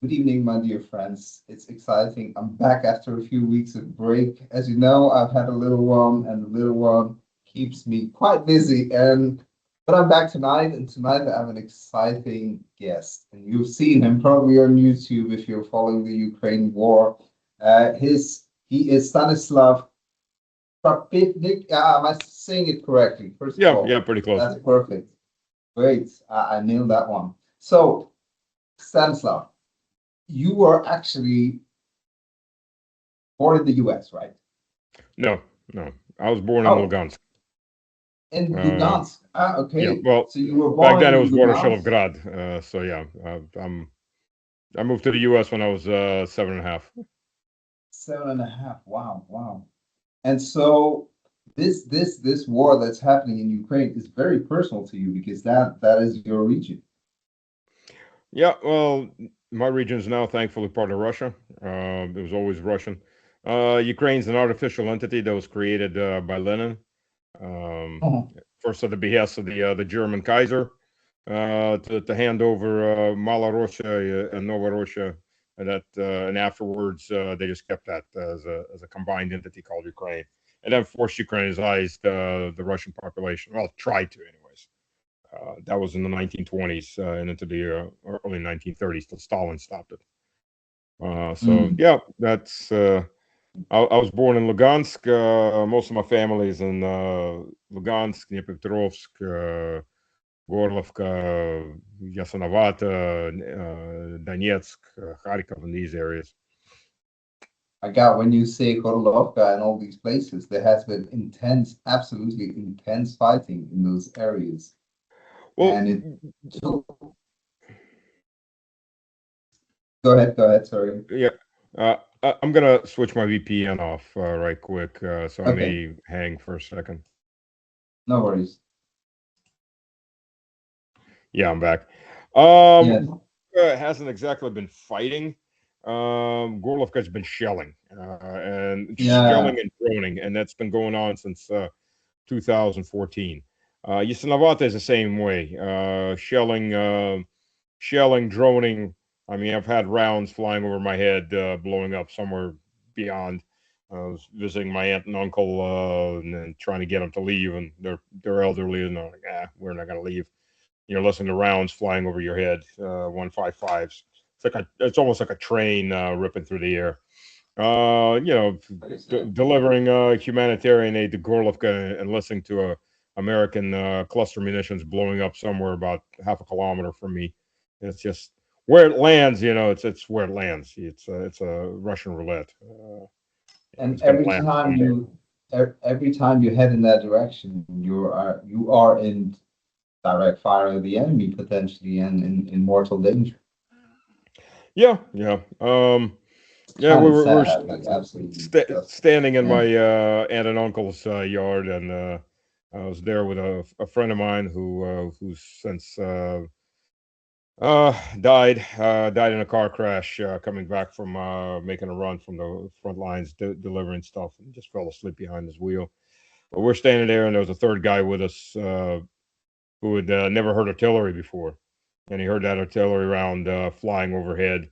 Good evening, my dear friends. It's exciting. I'm back after a few weeks of break. As you know, I've had a little one, and the little one keeps me quite busy. But I'm back tonight, and tonight I have an exciting guest. And you've seen him probably on YouTube if you're following the Ukraine war. He is Stanislav Krapivnik. Am I saying it correctly? First of Yeah, all, yeah, pretty close. that's perfect. Great. I nailed that one. So, Stanislav, you were actually born in the US, right? No, no. I was born in Oh, Lugansk. in Uh, Lugansk. yeah, Okay. well, So you were back born then it in was Lugansk, Grad. So yeah, I moved to the U.S. when I was 7.5. 7.5. Wow, wow. And so this war that's happening in Ukraine is very personal to you because that is your region. Yeah, well, my region is now thankfully part of Russia. It was always Russian. Ukraine's an artificial entity that was created by Lenin, um, Oh, first at the behest of the German Kaiser, to hand over Malorussia and Novorossiya, and afterwards they just kept that as a combined entity called Ukraine, and then forced Ukrainized the Russian population. Well, tried to, anyways. That was in the 1920s and into the early 1930s till Stalin stopped it. So mm. yeah, that's. I was born in Lugansk. Most of my family is in Lugansk, Dnipropetrovsk, Gorlovka, Yasanovata, Donetsk, Kharkov, in these areas. I got when you say Korovka and all these places, there has been intense, absolutely intense fighting in those areas. Well, And it took, go ahead, sorry. yeah. I'm gonna switch my VPN off right quick, so I Okay, may hang for a second. no worries. Yeah, I'm back. Yes. Hasn't exactly been fighting. Gorlovka's been shelling, and Yeah. shelling and droning, and that's been going on since 2014. Yasanovata is the same way. Shelling, droning. I mean, I've had rounds flying over my head, blowing up somewhere beyond. I was visiting my aunt and uncle, and trying to get them to leave, and they're elderly, and they're like, we're not gonna leave. Listening to rounds flying over your head, 155s. It's almost like a train ripping through the air. Very sad. Delivering humanitarian aid to Gorlovka and listening to American cluster munitions blowing up somewhere about half a kilometer from me. It's just where it lands. It's where it lands. It's a Russian roulette. And It's going to land somewhere. every time you head in that direction, you are in direct fire of the enemy potentially and in mortal danger. Yeah, yeah. It's Yeah, kind we of were sad, like absolutely disgusting. standing in Yeah. my aunt and uncle's yard, and I was there with a friend of mine who's since died in a car crash coming back from making a run from the front lines, delivering stuff, and just fell asleep behind his wheel. But we're standing there, and there was a third guy with us who had never heard artillery before, and he heard that artillery round flying overhead.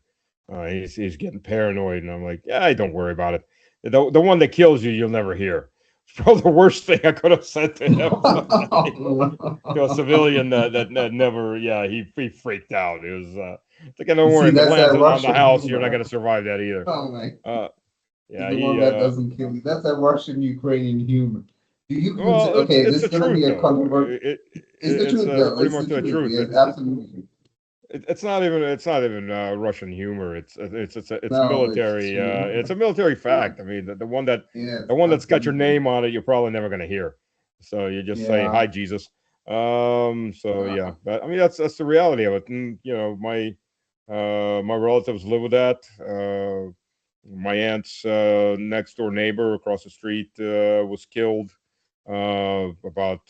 He's getting paranoid, and I'm like, yeah, don't worry about it. The one that kills you, you'll never hear. It's probably the worst thing I could have said to him. To a civilian that never, yeah, he freaked out. It was it's like, don't You worry, see, if it that's lands that on the Russian house, you're not humor. gonna survive that either. Oh my, Uh, he's yeah, the one that doesn't kill you. That's that Russian Ukrainian humor. Do you consider? well, Okay, it's this the is gonna truth be a though. controversial. It's the It's truth, though. pretty It's much the the truth. truth. Yes, absolutely. It's not even Russian humor. It's No, it's military. It's true. a military fact. I mean, Yes, the one that's got your absolutely. name on it, you're probably never going to hear. So you just say Yeah. hi, Jesus. So yeah, Uh, but I mean that's the reality of it. And my relatives live with that. My aunt's next door neighbor across the street was killed about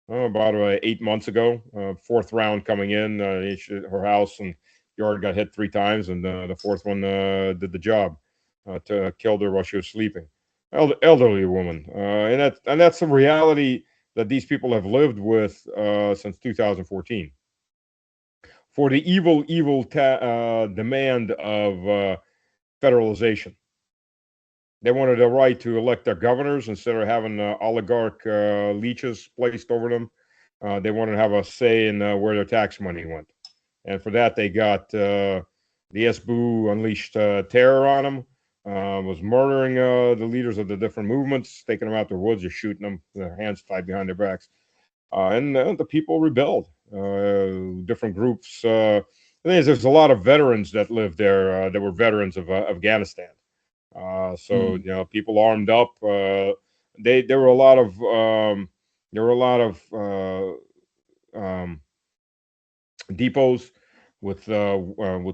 8 months ago. Fourth round coming in, her house and yard got hit 3 times, and the fourth one did the job. Killed her while she was sleeping. Elderly woman, and that's the reality that these people have lived with since 2014. for the evil demand of federalization. They wanted the right to elect their governors instead of having oligarch leeches placed over them. They wanted to have a say in where their tax money went. And for that, they got the SBU unleashed terror on them, was murdering the leaders of the different movements, taking them out to the woods, just shooting them, their hands tied behind their backs. And the people rebelled. Different groups. The thing is, there's a lot of veterans that lived there that were veterans of Afghanistan. So people armed up. There were a lot of depots with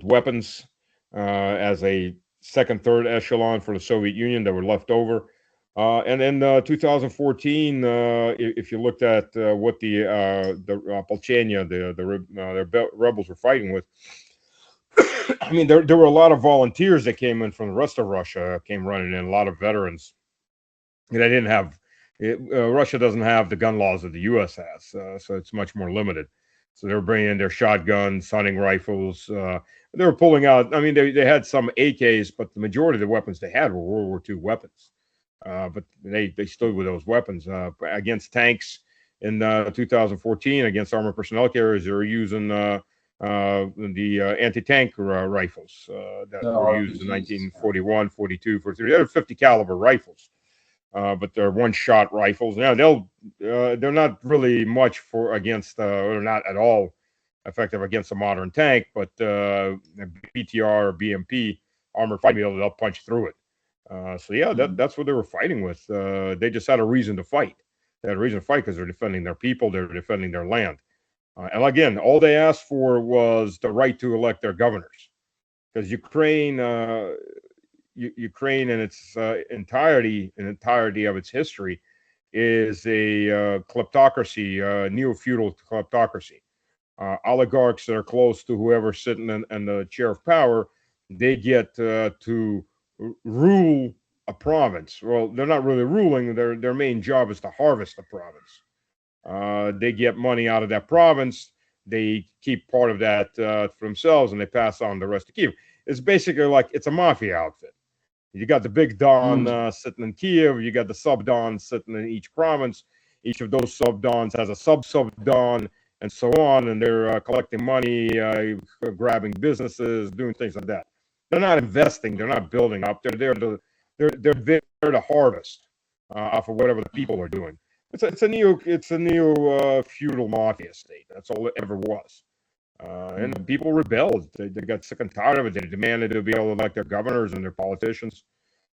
weapons as a second, third echelon for the Soviet Union that were left over. And in 2014, if you looked at what the Polchenia, the rebels were fighting with, I mean, there were a lot of volunteers that came in from the rest of Russia, came running in, a lot of veterans. And they didn't have, Russia doesn't have the gun laws that the U.S. has, so it's much more limited. So they were bringing in their shotguns, hunting rifles. They were pulling out, I mean, they had some AKs, but the majority of the weapons they had were World War II weapons. But they stood with those weapons against tanks in 2014, against armored personnel carriers. They were using the anti-tank rifles that were used in 1941, 42, 43. They're 50 caliber rifles, but they're one-shot rifles. Now they're not really much for against, or not at all effective against a modern tank. But BTR or BMP armored fighting vehicle, they'll punch through it. So yeah, that's what they were fighting with. They just had a reason to fight. They had a reason to fight because they're defending their people, they're defending their land. And again, all they asked for was the right to elect their governors, because Ukraine in its entirety of its history is a kleptocracy, neo-feudal kleptocracy. Oligarchs that are close to whoever's sitting in the chair of power, they get to rule a province. Well, they're not really ruling. Their main job is to harvest the province. They get money out of that province. They keep part of that for themselves, and they pass on the rest to Kiev. It's basically like it's a mafia outfit. You got the big Don sitting in Kiev. You got the sub-Dons sitting in each province. Each of those sub-Dons has a sub-Don, and so on. And they're collecting money, grabbing businesses, doing things like that. They're not investing. They're not building up. They're there to harvest off of whatever the people are doing. It's a neo feudal mafia state. That's all it ever was. And the people rebelled. They got sick and tired of it. They demanded to be able to elect their governors and their politicians.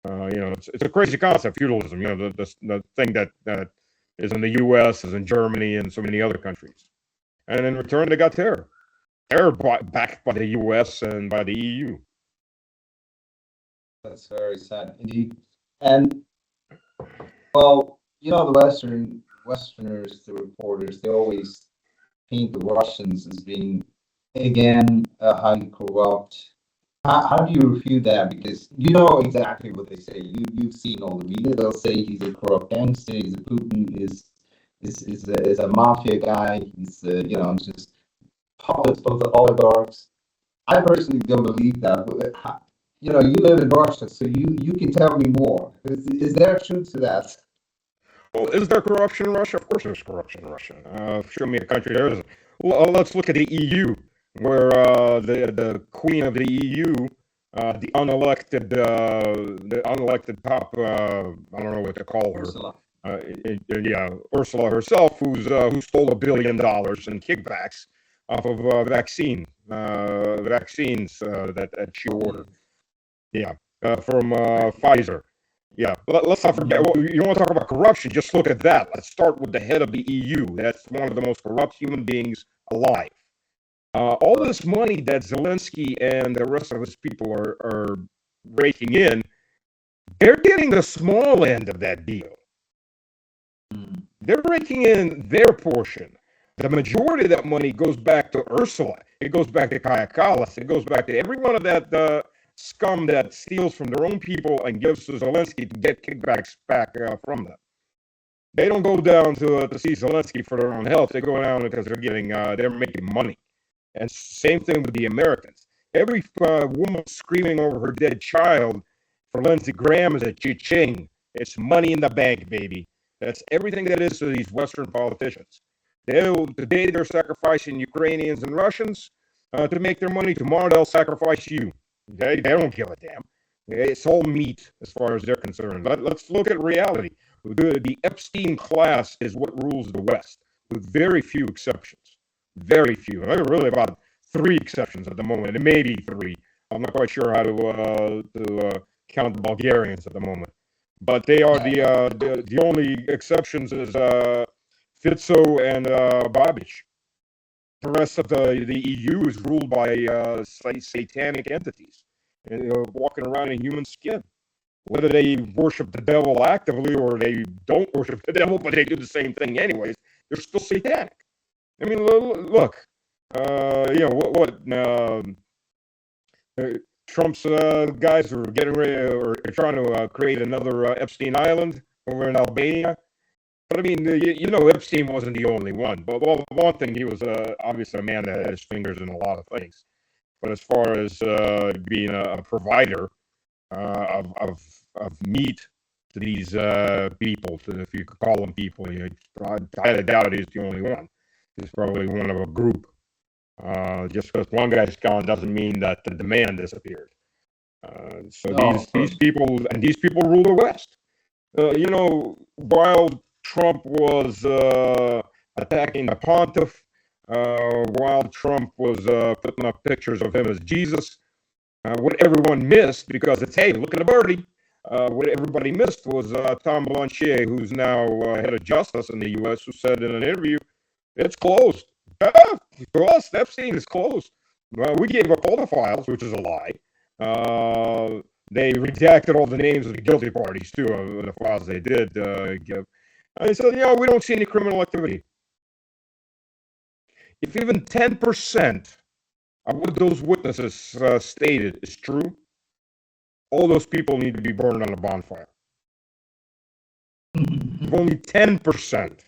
It's a crazy concept, feudalism. The thing that is in the U.S., is in Germany, and so many other countries. And in return, they got terror. Terror backed by the U.S. and by the EU. That's very sad indeed. And well, the Westerners, the reporters, they always paint the Russians as being again highly corrupt. How do you refute that? Because you know exactly what they say. You've seen all the media. They'll say he's a corrupt gangster. He's a Putin. Is a mafia guy. He's just puppets of the oligarchs. I personally don't believe that. But you live in Russia, so you can tell me more. Is there truth to that? Well, is there corruption in Russia? Of course there's corruption in Russia. Show me a country there isn't. Well, let's look at the EU, where the queen of the EU, the unelected top, I don't know what to call her. Ursula. Ursula herself, who stole $1 billion in kickbacks off of vaccines that she ordered. Yeah, from Pfizer. Yeah, but let's not forget. Well, you want to talk about corruption? Just look at that. Let's start with the head of the EU. That's one of the most corrupt human beings alive. All this money that Zelensky and the rest of his people are raking in, they're getting the small end of that deal. They're raking in their portion. The majority of that money goes back to Ursula. It goes back to Kaya Kallas. It goes back to every one of that scum that steals from their own people and gives to Zelensky to get kickbacks back from them. They don't go down to see Zelensky for their own health. They go down because they're making money. And same thing with the Americans. Every woman screaming over her dead child for Lindsey Graham is a cha-ching. It's money in the bank, baby. That's everything that is to these Western politicians. Today they're sacrificing Ukrainians and Russians to make their money. Tomorrow they'll sacrifice you. Okay? They don't give a damn. Okay? It's all meat as far as they're concerned. Let's look at reality. The Epstein class is what rules the West, with very few exceptions. Very few. And there are really about 3 exceptions at the moment, and maybe 3. I'm not quite sure how to count the Bulgarians at the moment. But they are the only exceptions is Fitzo and Babic. The rest of the EU is ruled by satanic entities, walking around in human skin. Whether they worship the devil actively or they don't worship the devil, but they do the same thing anyways, they're still satanic. I mean, look, Trump's guys are getting ready or trying to create another Epstein Island over in Albania. But I mean, Epstein wasn't the only one. But one thing, he was obviously a man that had his fingers in a lot of things. But as far as being a provider of meat to these people, if you could call them people, I doubt he's the only one. He's probably one of a group. Just because one guy's gone doesn't mean that the demand disappeared. These people rule the West. While Trump was attacking the pontiff, while Trump was putting up pictures of him as Jesus, what everyone missed, because it's, hey, look at the birdie, what everybody missed was Tom Blanchet, who's now head of justice in the U.S., who said in an interview, it's closed. To us, Epstein is closed. We gave up all the files, which is a lie. They redacted all the names of the guilty parties, too, of the files they did give. And they said, we don't see any criminal activity. If even 10% of what those witnesses stated is true, all those people need to be burned on a bonfire. If only 10%.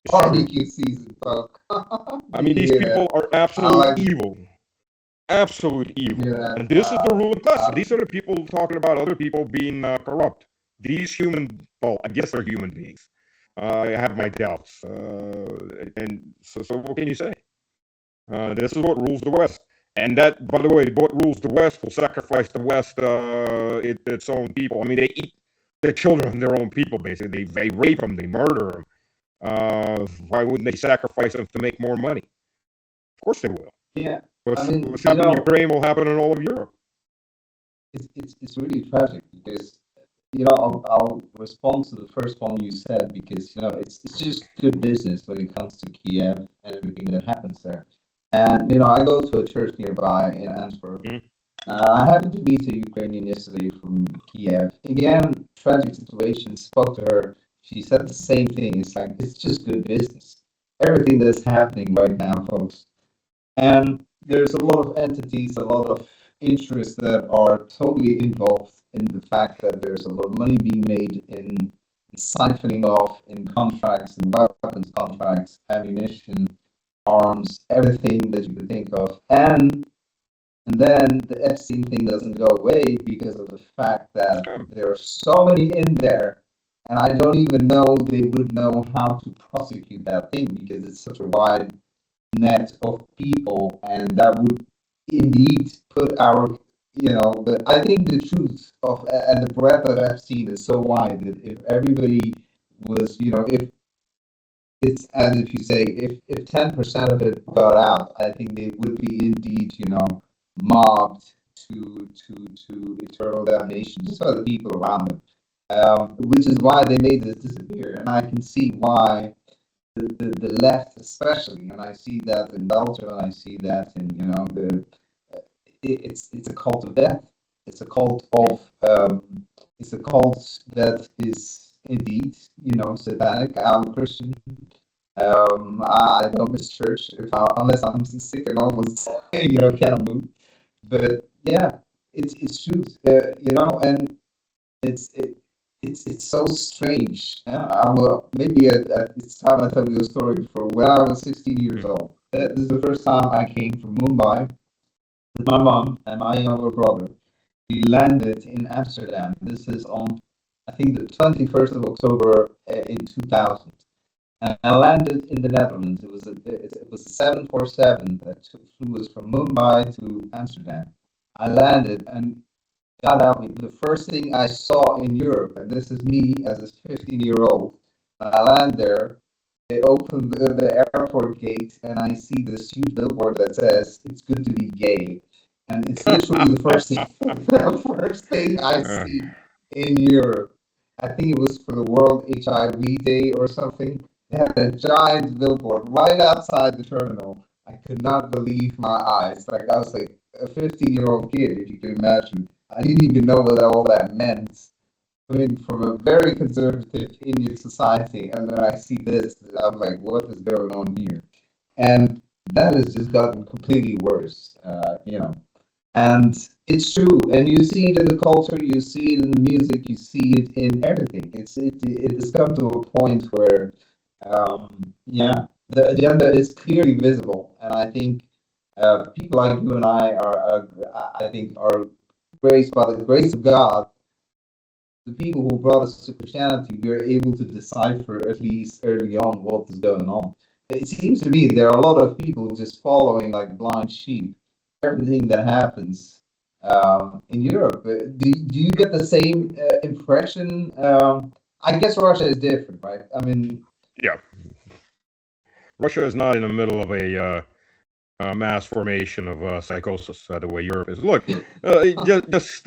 Barbecue season, folk. I mean, these people are absolute evil. Absolute evil. Yeah, and this is the ruling class. These are the people talking about other people being corrupt. These I guess they're human beings. I have my doubts. And so what can you say? This is what rules the West. And that, by the way, what rules the West will sacrifice the West, its own people. I mean, they eat the children of their own people, basically. They rape them, they murder them. Why wouldn't they sacrifice them to make more money? Of course they will. Yeah. What's happened in Ukraine will happen in all of Europe. It's really tragic because, I'll respond to the first one you said because, it's just good business when it comes to Kiev and everything that happens there. And, I go to a church nearby in Antwerp. Mm-hmm. I happened to meet a Ukrainian yesterday from Kiev. Again, tragic situation, spoke to her. She said the same thing. It's like, it's just good business. Everything that's happening right now, folks. And there's a lot of entities, a lot of interests that are totally involved in the fact that there's a lot of money being made in siphoning off in contracts, in weapons contracts, ammunition, arms, everything that you could think of. And then the Epstein thing doesn't go away because of the fact that there are so many in there. And I don't even know they would know how to prosecute that thing because it's such a wide net of people, and that would indeed put our, but I think the truth of and the breadth that I've seen is so wide that if everybody was, if it's as if you say, if 10% of it got out, I think they would be indeed, mobbed to eternal damnation just by the people around them, which is why they made this disappear, and I can see why. The left especially, and I see that in Belgium, and I see that in it's a cult of death. It's a cult of it's a cult that is indeed satanic. I'm a Christian. I don't miss church unless I'm sick and almost cannot move. But yeah, it's truth. And it's so strange. I will maybe at this time I tell you a story. For when I was 16 years old, This is the first time I came from Mumbai with my mom and my younger brother. We landed in Amsterdam. This is on, I think, the 21st of October in 2000. And I landed in the Netherlands. It was a 747 that flew us from Mumbai to Amsterdam. I landed and got out. The first thing I saw in Europe, and this is me as a 15-year-old, when I land there, they open the airport gate and I see this huge billboard that says "It's good to be gay," and it's literally the first thing, the first thing I Uh, see in Europe. I think it was for the World HIV Day or something. They had a giant billboard right outside the terminal. I could not believe my eyes. Like I was like a 15-year-old kid, if you can imagine. I didn't even know what all that meant. Coming from a very conservative Indian society, and then I see this, I'm like, what is going on here? And that has just gotten completely worse, And it's true, and you see it in the culture, you see it in the music, you see it in everything. It has come to a point where, the agenda is clearly visible, and I think people like you and I I think, are graced by the grace of God. The people who brought us to Christianity, we are able to decipher at least early on what is going on. It seems to me there are a lot of people just following like blind sheep everything that happens in Europe. Do you get the same impression? I guess Russia is different, right? I mean, yeah, Russia is not in the middle of a mass formation of psychosis the way Europe is. Look, just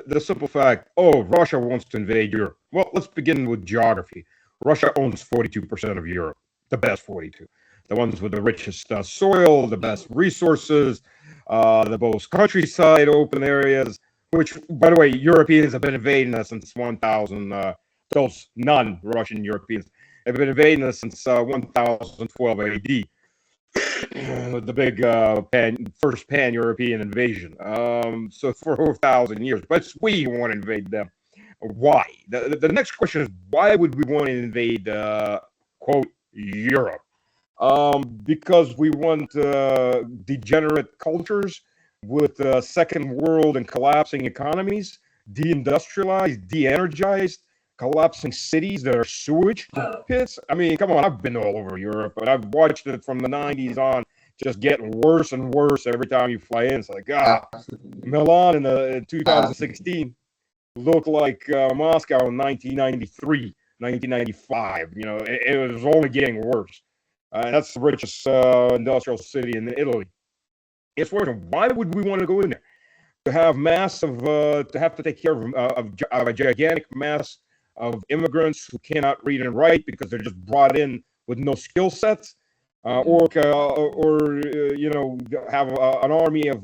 the simple fact, oh, Russia wants to invade Europe. Well, let's begin with geography. Russia owns 42% of Europe, the best 42. The ones with the richest soil, the best resources, the most countryside, open areas, which, by the way, Europeans have been invading us since 1000. Those non-Russian Europeans have been invading us since 1012 AD. The big first pan-European invasion. So for over 1,000 years, but it's we who want to invade them. Why? The next question is, why would we want to invade, quote, Europe? Because we want degenerate cultures with second world and collapsing economies, deindustrialized, de-energized, collapsing cities that are sewage pits. I mean, come on, I've been all over Europe, but I've watched it from the 90s on, just getting worse and worse every time you fly in. It's like, Milan in 2016 looked like Moscow in 1993, 1995. You know, it was only getting worse. That's the richest industrial city in Italy. It's worse. Why would we want to go in there? To have to have to take care of a gigantic mass of immigrants who cannot read and write because they're just brought in with no skill sets, or have an army of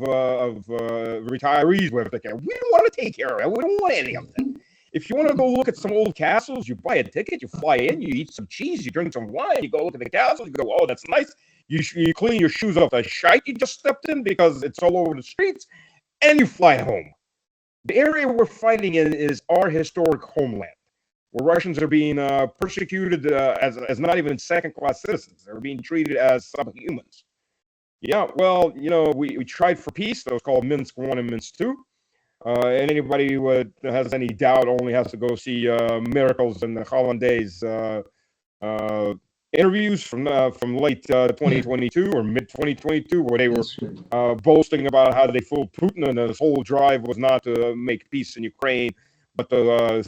retirees we have to take care of. We don't want to take care of it. We don't want any of that. If you want to go look at some old castles, you buy a ticket, you fly in, you eat some cheese, you drink some wine, you go look at the castle, you go, oh, that's nice. You clean your shoes off the shite you just stepped in because it's all over the streets, and you fly home. The area we're fighting in is our historic homeland, where Russians are being persecuted as not even second-class citizens. They're being treated as subhumans. Yeah, well, we tried for peace. That was called Minsk 1 and Minsk 2. And anybody who has any doubt only has to go see Miracles and the Hollandaise interviews from late 2022 or mid 2022, where they were boasting about how they fooled Putin and his whole drive was not to make peace in Ukraine, but to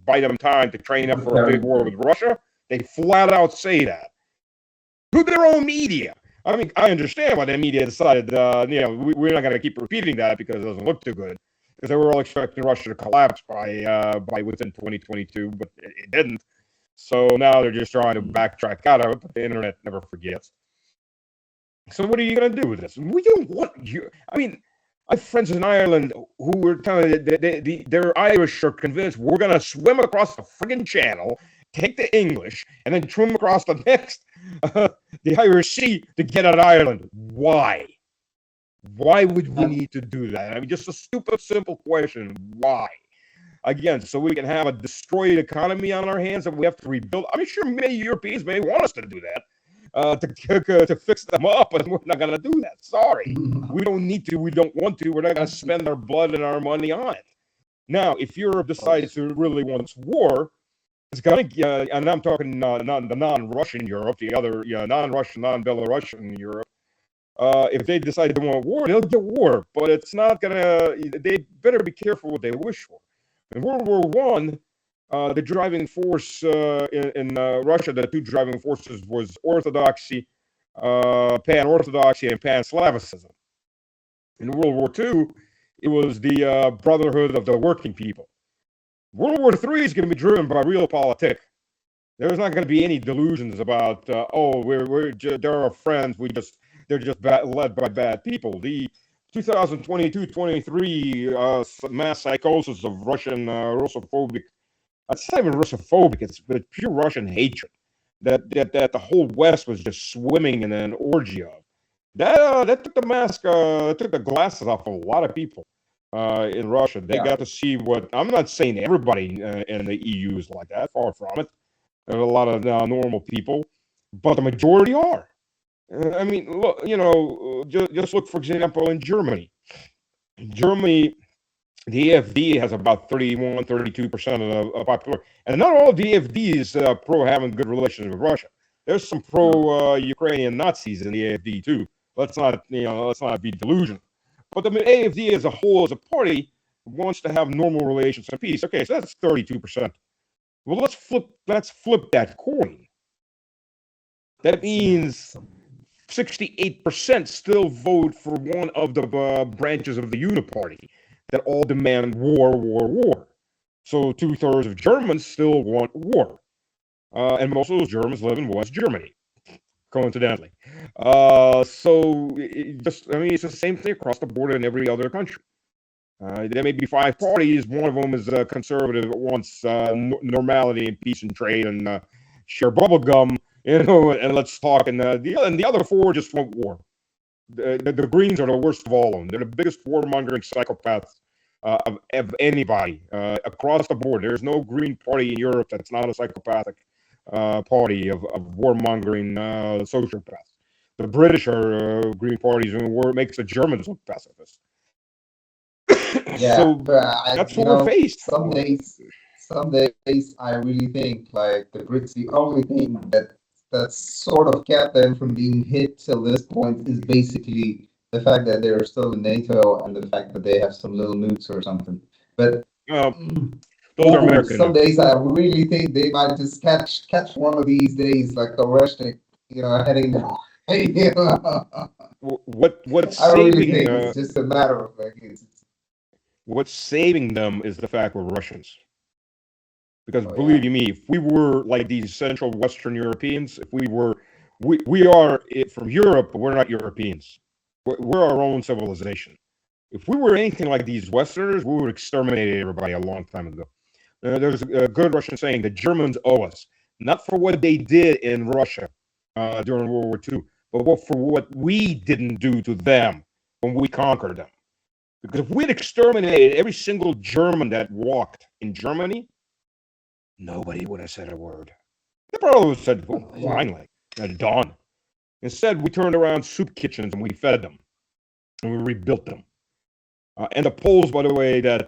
buy them time to train up for a big war with Russia. They flat out say that through their own media. I mean, I understand why the media decided, we're not going to keep repeating that because it doesn't look too good. Because they were all expecting Russia to collapse by within 2022, but it didn't. So now they're just trying to backtrack out of it, but the internet never forgets. So what are you going to do with this? We don't want you. I mean, I have friends in Ireland who were telling me they're Irish are convinced we're going to swim across the friggin' channel, take the English, and then swim across the next the Irish Sea to get at Ireland. Why? Why would we need to do that? I mean, just a stupid, simple question. Why? Again, so we can have a destroyed economy on our hands that we have to rebuild. I mean, sure, many Europeans may want us to do that, to fix them up, and we're not going to do that. Sorry. We don't need to. We don't want to. We're not going to spend our blood and our money on it. Now, if Europe decides to really wants war, it's going to, and I'm talking the non-Russian Europe, the other non-Russian, non-Belarusian Europe. If they decide they want war, they'll get war, but it's not going to, they better be careful what they wish for. In World War One, the driving force in Russia, the two driving forces was Orthodoxy, Pan-Orthodoxy, and Pan-Slavicism. In World War II, it was the Brotherhood of the Working People. World War III is going to be driven by realpolitik. There's not going to be any delusions about they're our friends. They're just led by bad people. The 2022-23 mass psychosis of Russian Russophobic. It's not even Russophobic. It's pure Russian hatred that the whole West was just swimming in an orgy of. That took the glasses off of a lot of people in Russia. They got to see what. I'm not saying everybody in the EU is like that. Far from it. There's a lot of normal people, but the majority are. I mean, look. Just look, for example, in Germany. Germany, the AfD has about 32% of the popularity, and not all the AfD is pro having good relations with Russia. There's some pro Ukrainian Nazis in the AfD too. Let's not be delusional. But the AfD as a whole, as a party, wants to have normal relations and peace. Okay, so that's 32%. Well, let's flip that coin. That means 68% still vote for one of the branches of the Uniparty that all demand war. So 2/3 of Germans still want war. And most of those Germans live in West Germany, coincidentally. It's the same thing across the board in every other country. There may be 5 parties. One of them is conservative, wants normality and peace and trade and share bubble gum, and let's talk. And the other 4 just want war. The Greens are the worst of all of them. They're the biggest warmongering psychopaths of anybody across the board. There's no Green Party in Europe that's not a psychopathic party of warmongering sociopaths. The British are Green Parties, and makes the Germans look pacifists. Yeah, so but that's what we're faced. Some days I really think like the Brits, the only thing that's sort of kept them from being hit till this point is basically the fact that they're still in NATO and the fact that they have some little nukes or something. But those are American. Some days I really think they might just catch one of these days, like the Russian, heading down. What's I saving? Really think it's just a matter of what's saving them is the fact we're Russians. Because believe you me, if we were like these Central Western Europeans, if we are from Europe, but we're not Europeans. We're our own civilization. If we were anything like these Westerners, we would exterminate everybody a long time ago. There's a good Russian saying: the Germans owe us, not for what they did in Russia during World War II, but for what we didn't do to them when we conquered them. Because if we'd exterminated every single German that walked in Germany, nobody would have said a word. They probably would have said, finally, done. Instead, we turned around soup kitchens and we fed them. And we rebuilt them. And the Poles, by the way, they're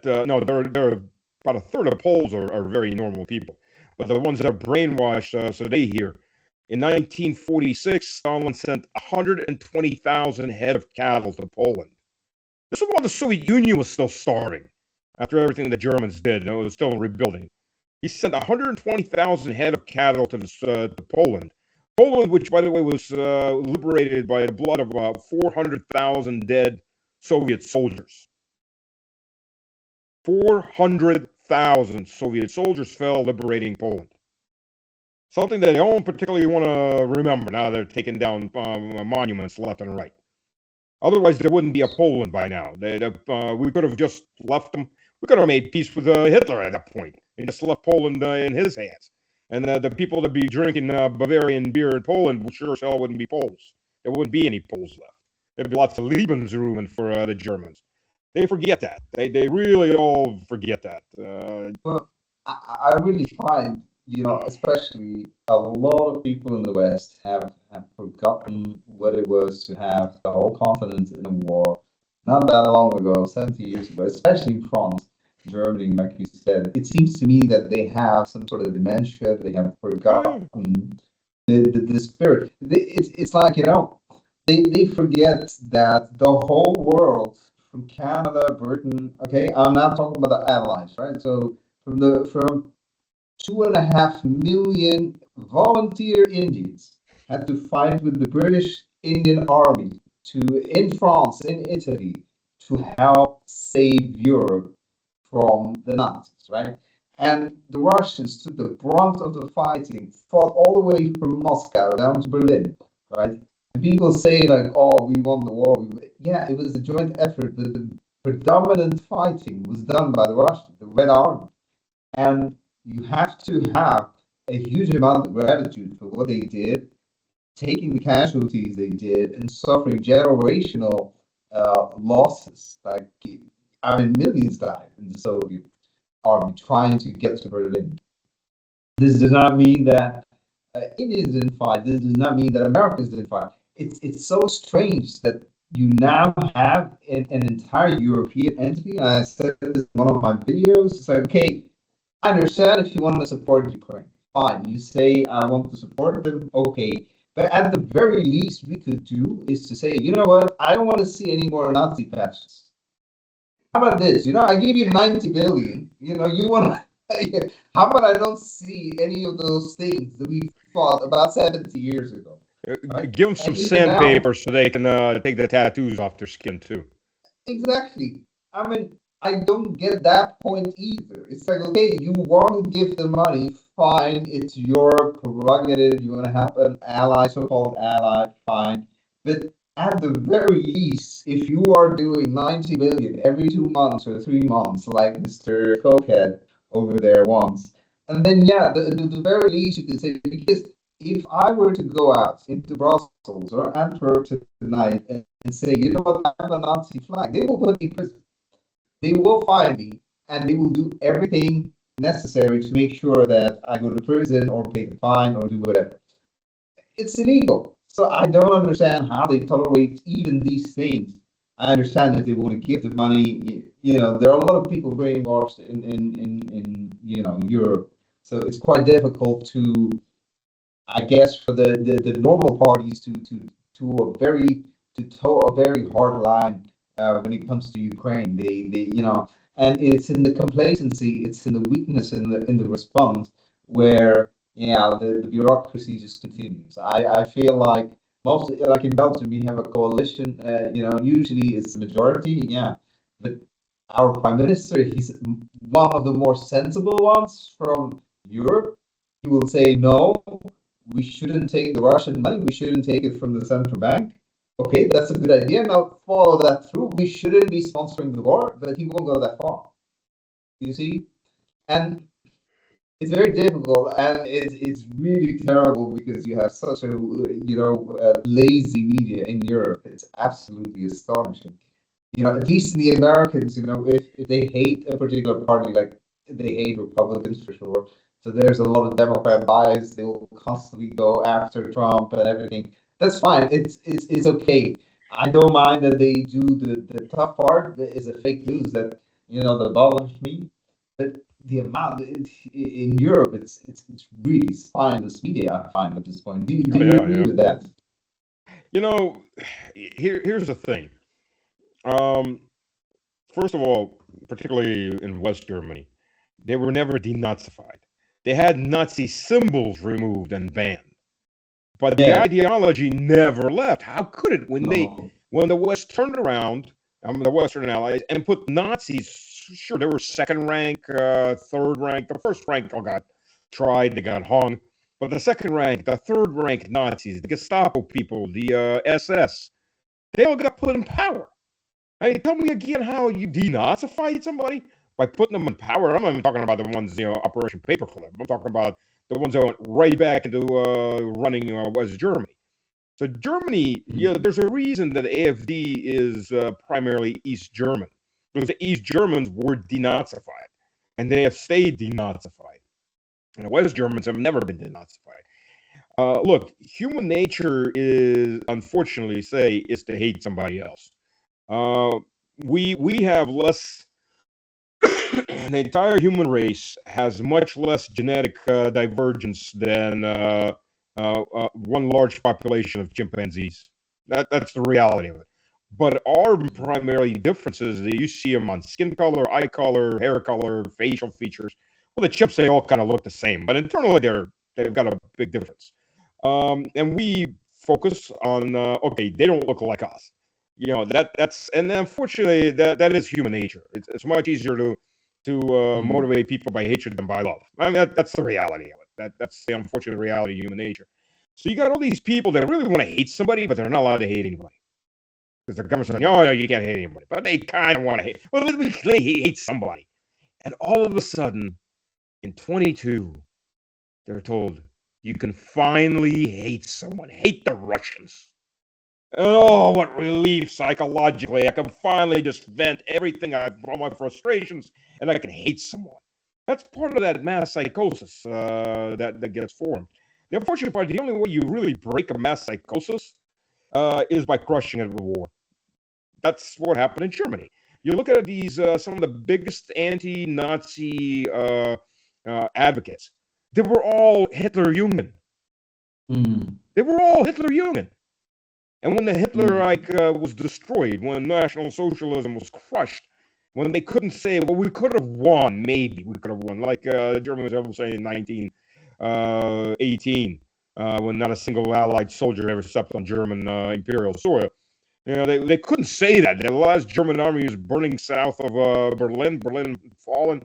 about a third of the Poles are very normal people. But the ones that are brainwashed, so they hear. In 1946, Stalin sent 120,000 head of cattle to Poland. This is while the Soviet Union was still starving. After everything the Germans did, it was still rebuilding. He sent 120,000 head of cattle to Poland. Poland, which, by the way, was liberated by the blood of about 400,000 dead Soviet soldiers. 400,000 Soviet soldiers fell liberating Poland. Something that they don't particularly want to remember now they're taking down monuments left and right. Otherwise, there wouldn't be a Poland by now. We could have just left them. We could have made peace with Hitler at that point and just left Poland in his hands. And the people that be drinking Bavarian beer in Poland sure as hell wouldn't be Poles. There wouldn't be any Poles left. There'd be lots of Lebensraum for the Germans. They forget that. They really all forget that. Well, I really find especially a lot of people in the West have forgotten what it was to have the whole continent in a war not that long ago, 70 years ago, especially in France, Germany, like you said. It seems to me that they have some sort of dementia, they have Oh yeah. forgotten the spirit. It's like, they forget that the whole world, from Canada, Britain, okay, I'm not talking about the allies, right? So from 2.5 million volunteer Indians had to fight with the British Indian Army in France, in Italy, to help save Europe from the Nazis, right? And the Russians took the brunt of the fighting, fought all the way from Moscow down to Berlin, right? And people say like, "Oh, we won the war." Yeah, it was a joint effort, but the predominant fighting was done by the Russians, the Red Army, and you have to have a huge amount of gratitude for what they did, taking the casualties they did, and suffering generational losses. Like, I mean, millions died in the Soviet army trying to get to Berlin. This does not mean that Indians didn't fight. This does not mean that Americans didn't fight. It's so strange that you now have an entire European entity. And I said this in one of my videos. It's like, okay, I understand if you want to support Ukraine. Fine. You say, I want to support them. Okay. But at the very least, we could do is to say, you know what? I don't want to see any more Nazi fascists. How about this? I give you 90 billion. You want to. How about I don't see any of those things that we fought about 70 years ago? Right? Give them some And even now, sandpaper so they can take the tattoos off their skin too. exactly. I mean, I don't get that point either. It's like, okay, you want to give the money, fine. It's your prerogative. You want to have an ally, so-called ally, fine. But at the very least, if you are doing 90 billion every 2 months or 3 months, like Mr. Cokehead over there wants, and then yeah, the very least you can say, because if I were to go out into Brussels or Antwerp tonight and say, you know what, I have a Nazi flag, they will put me in prison. They will find me, and they will do everything necessary to make sure that I go to prison or pay the fine or do whatever. It's illegal. So I don't understand how they tolerate even these things. I understand that they want to give the money. There are a lot of people brainwashed in Europe, so it's quite difficult to, I guess, for the normal parties to a very to toe a very hard line when it comes to Ukraine. And it's in the complacency, it's in the weakness in the response where the bureaucracy just continues. I feel like mostly like in Belgium we have a coalition. Usually it's the majority, yeah, but our prime minister, he's one of the more sensible ones from Europe. He will say no, we shouldn't take the Russian money. We shouldn't take it from the central bank. Okay, that's a good idea. Now follow that through. We shouldn't be sponsoring the war, but he won't go that far. You see, and it's very difficult, and it's really terrible because you have such a lazy media in Europe. It's absolutely astonishing. At least in the Americans, if they hate a particular party, like they hate Republicans for sure. So there's a lot of Democrat bias. They will constantly go after Trump and everything. That's fine. It's okay. I don't mind that they do the tough part that is a fake news that bothers me. But the amount in Europe, it's really spineless media. I find at this point. Do you agree with that? Here's the thing. First of all, particularly in West Germany, they were never denazified. They had Nazi symbols removed and banned, but the ideology never left. How could it when the West turned around, the Western Allies, and put Nazis? Sure, they were second rank, third rank. The first rank all got tried, they got hung, but the second rank, the third rank Nazis, the Gestapo people, the SS, they all got put in power. Hey, tell me again how you denazified somebody by putting them in power. I'm not even talking about the ones, Operation Paperclip. I'm talking about the ones that went right back into running West Germany. So Germany, there's a reason that AfD is primarily East German, because the East Germans were denazified, and they have stayed denazified. And West Germans have never been denazified. Look, human nature is, unfortunately, is to hate somebody else. We have less. The entire human race has much less genetic divergence than one large population of chimpanzees. That's the reality of it. But our primary differences, you see them on skin color, eye color, hair color, facial features. Well, the chimps, they all kind of look the same, but internally they've got a big difference. And we focus on okay, they don't look like us. That's and unfortunately that is human nature. It's much easier to motivate people by hatred than by love. I mean, that's the reality of it. That's the unfortunate reality of human nature. So you got all these people that really want to hate somebody, but they're not allowed to hate anybody. Because the government's saying, oh, no, you can't hate anybody. But they kind of want to hate. Well, they hate somebody. And all of a sudden, in 22, they're told, you can finally hate someone. Hate the Russians. And oh, what relief psychologically. I can finally just vent all my frustrations, and I can hate someone. That's part of that mass psychosis that gets formed. The unfortunate part, the only way you really break a mass psychosis is by crushing it with war. That's what happened in Germany. You look at these, some of the biggest anti-Nazi advocates. They were all Hitler-Jungen. They were all Hitler-Jungen. And when the Hitler Reich was destroyed, when National Socialism was crushed, when they couldn't say, well, we could have won, maybe we could have won, like the Germans ever say in 1918, when not a single Allied soldier ever stepped on German imperial soil. They couldn't say that. The last German army was burning south of Berlin. Berlin fallen.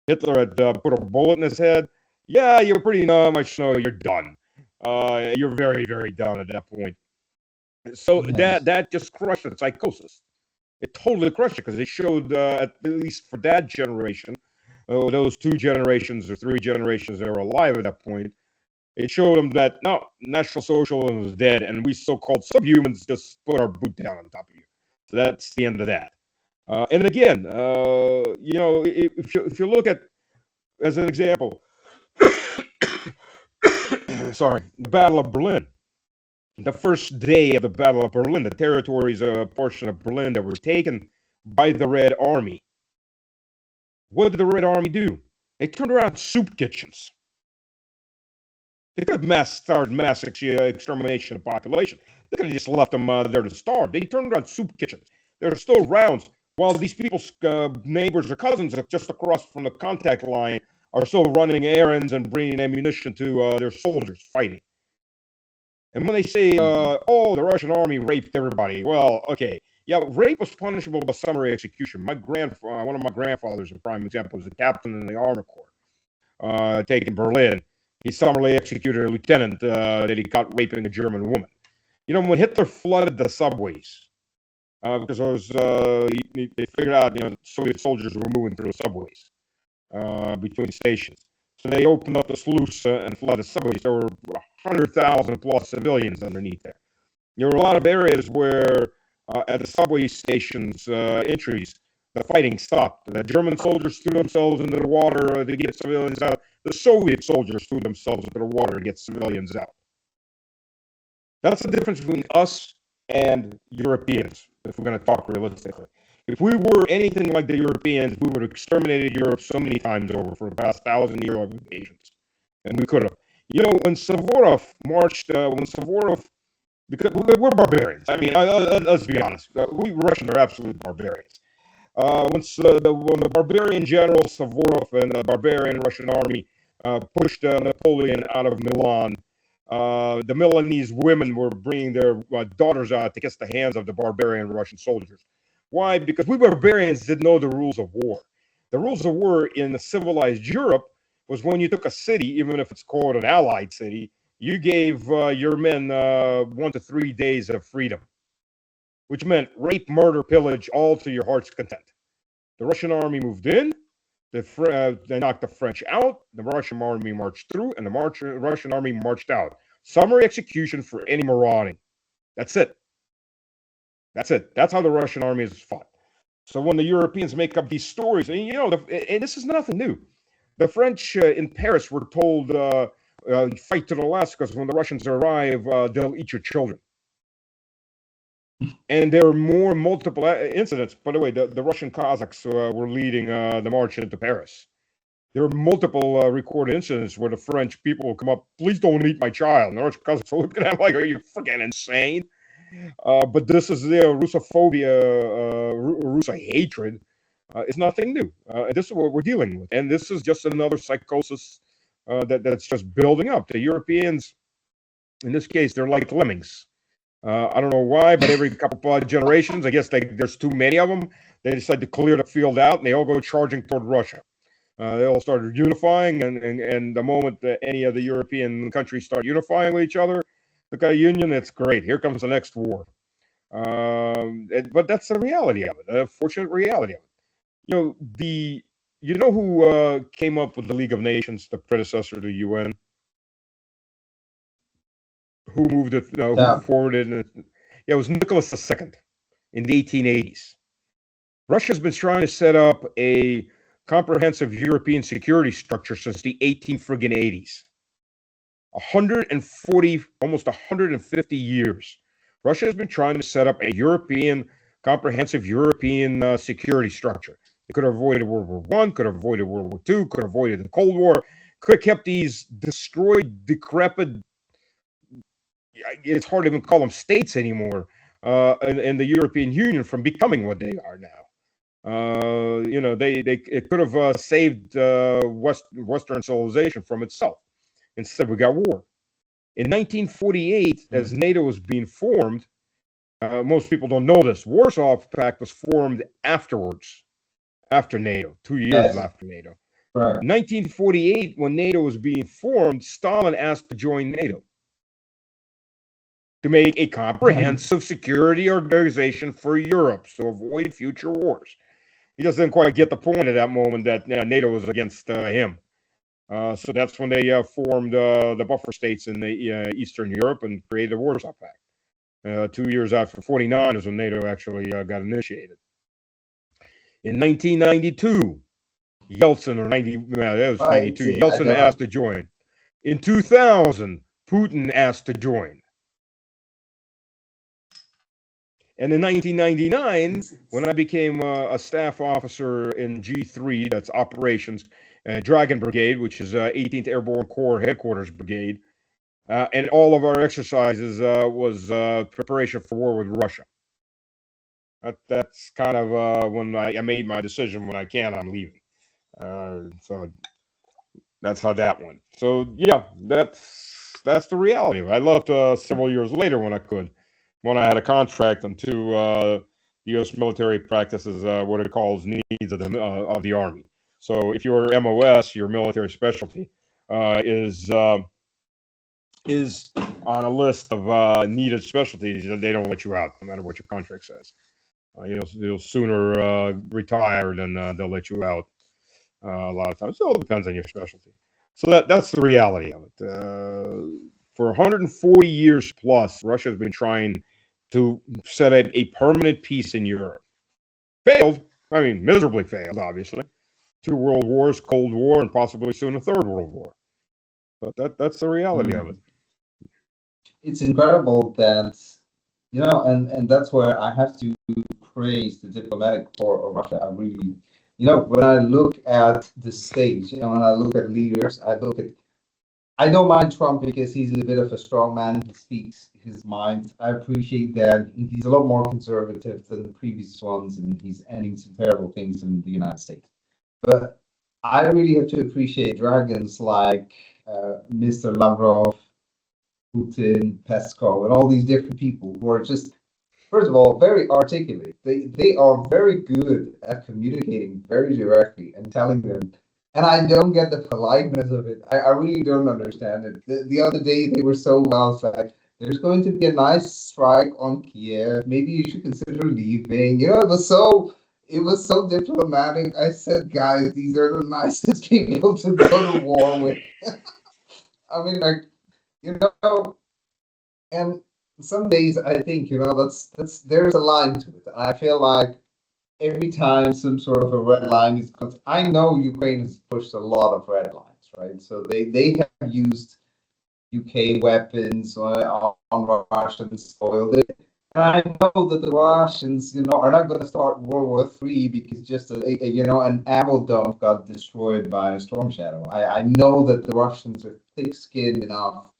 Hitler had put a bullet in his head. Yeah, you're pretty much know you're done. You're very, very done at that point. So that just crushed the psychosis. It totally crushed it because it showed, at least for that generation, those 2 generations or 3 generations that were alive at that point, it showed them that no, National Socialism was dead, and we so-called subhumans just put our boot down on top of you. So that's the end of that. And again, if you look at, as an example, sorry, the Battle of Berlin. The first day of the Battle of Berlin, the territories, a portion of Berlin that were taken by the Red Army. What did the Red Army do? They turned around soup kitchens. They could have started mass extermination of the population. They could have just left them there to starve. They turned around soup kitchens. There are still rounds, while these people's neighbors or cousins just across from the contact line are still running errands and bringing ammunition to their soldiers fighting. And when they say, oh, the Russian army raped everybody, well, okay. Yeah, rape was punishable by summary execution. One of my grandfathers, a prime example, was a captain in the Army Corps, taken Berlin. He summarily executed a lieutenant that he caught raping a German woman. When Hitler flooded the subways, because they figured out, Soviet soldiers were moving through the subways between stations. So they opened up the sluice and flooded the subways. There were 100,000 plus civilians underneath there. There were a lot of areas where at the subway stations entries, the fighting stopped. The German soldiers threw themselves into the water to get civilians out. The Soviet soldiers threw themselves into the water to get civilians out. That's the difference between us and Europeans, if we're going to talk realistically. If we were anything like the Europeans, we would have exterminated Europe so many times over for the past 1,000-year invasions. And we could have. When Suvorov marched, because we're barbarians. I mean, let's be honest. We Russians are absolute barbarians. When the barbarian general Suvorov and the barbarian Russian army pushed Napoleon out of Milan, the Milanese women were bringing their daughters out to kiss the hands of the barbarian Russian soldiers. Why? Because we barbarians didn't know the rules of war. The rules of war in the civilized Europe was when you took a city, even if it's called an allied city, you gave your men 1 to 3 days of freedom, which meant rape, murder, pillage, all to your heart's content. The Russian army moved in, they knocked the French out, the Russian army marched through, and the Russian army marched out. Summary execution for any marauding. That's it. That's how the Russian army is fought. So when the Europeans make up these stories, and this is nothing new. The French in Paris were told, fight to the last, because when the Russians arrive, they'll eat your children. And there were more multiple incidents. By the way, the Russian Cossacks were leading the march into Paris. There were multiple recorded incidents where the French people will come up, please don't eat my child. And the Russian Cossacks will look at them like, are you freaking insane? But this is the Russophobia, Russo hatred. It's nothing new. This is what we're dealing with. And this is just another psychosis that's just building up. The Europeans, in this case, they're like lemmings. I don't know why, but every couple of generations, I guess there's too many of them. They decide to clear the field out, and they all go charging toward Russia. They all started unifying, and the moment that any of the European countries start unifying with each other, look at a union, it's great. Here comes the next war. But that's the reality of it, the fortunate reality of it. You know who came up with the League of Nations, the predecessor to the UN? Who moved it? Who forwarded it? Yeah, it was Nicholas II in the 1880s. Russia's been trying to set up a comprehensive European security structure since the 1880s. 140, almost 150 years. Russia has been trying to set up a comprehensive European security structure. They could have avoided World War I, could have avoided World War II, could have avoided the Cold War, could have kept these destroyed, decrepit, it's hard to even call them states anymore, and the European Union from becoming what they are now. It could have saved Western civilization from itself. Instead, we got war. In 1948, as NATO was being formed, most people don't know this. Warsaw Pact was formed afterwards, after NATO, 2 years after NATO. Right. 1948, when NATO was being formed, Stalin asked to join NATO to make a comprehensive security organization for Europe to avoid future wars. He just didn't quite get the point at that moment that NATO was against him. So that's when they formed the buffer states in the Eastern Europe and created the Warsaw Pact. 2 years after 49 is when NATO actually got initiated. In 1992, Yeltsin, or 92, Yeltsin asked to join. In 2000, Putin asked to join. And in 1999, when I became a staff officer in G3, that's Operations Dragon Brigade, which is 18th Airborne Corps Headquarters Brigade, and all of our exercises was preparation for war with Russia. That's kind of when I made my decision. When I can, I'm leaving. So that's how that went. So yeah, that's the reality. I left several years later when I could. When I had a contract into the U.S. military practices what it calls needs of the Army. So if your MOS, your military specialty, is on a list of needed specialties, they don't let you out, no matter what your contract says. You'll sooner retire than they'll let you out a lot of times. So it depends on your specialty. So that's the reality of it. For 140 years plus, Russia has been trying to set up a permanent peace in Europe. Failed. I mean, miserably failed, obviously. 2 world wars, Cold War, and possibly soon a 3rd World War. But that's the reality of it. It's incredible that, and that's where I have to praise the diplomatic corps of Russia. I really, when I look at the stage, when I look at leaders, I don't mind Trump because he's a bit of a strong man. He speaks his mind. I appreciate that. He's a lot more conservative than the previous ones, and he's ending some terrible things in the United States. But I really have to appreciate dragons like Mr. Lavrov, Putin, Peskov, and all these different people who are just, first of all, very articulate. They are very good at communicating very directly and telling them. And I don't get the politeness of it. I really don't understand it. The other day, they were so well said. There's going to be a nice strike on Kiev. Maybe you should consider leaving. It was so diplomatic. I said, guys, these are the nicest people to go to war with. I mean, and some days I think, there's a line to it. I feel like every time some sort of a red line is, because I know Ukraine has pushed a lot of red lines, right? So they have used UK weapons on Russian soil. And I know that the Russians, are not going to start World War III because just an ammo dump got destroyed by a storm shadow. I know that the Russians are thick-skinned enough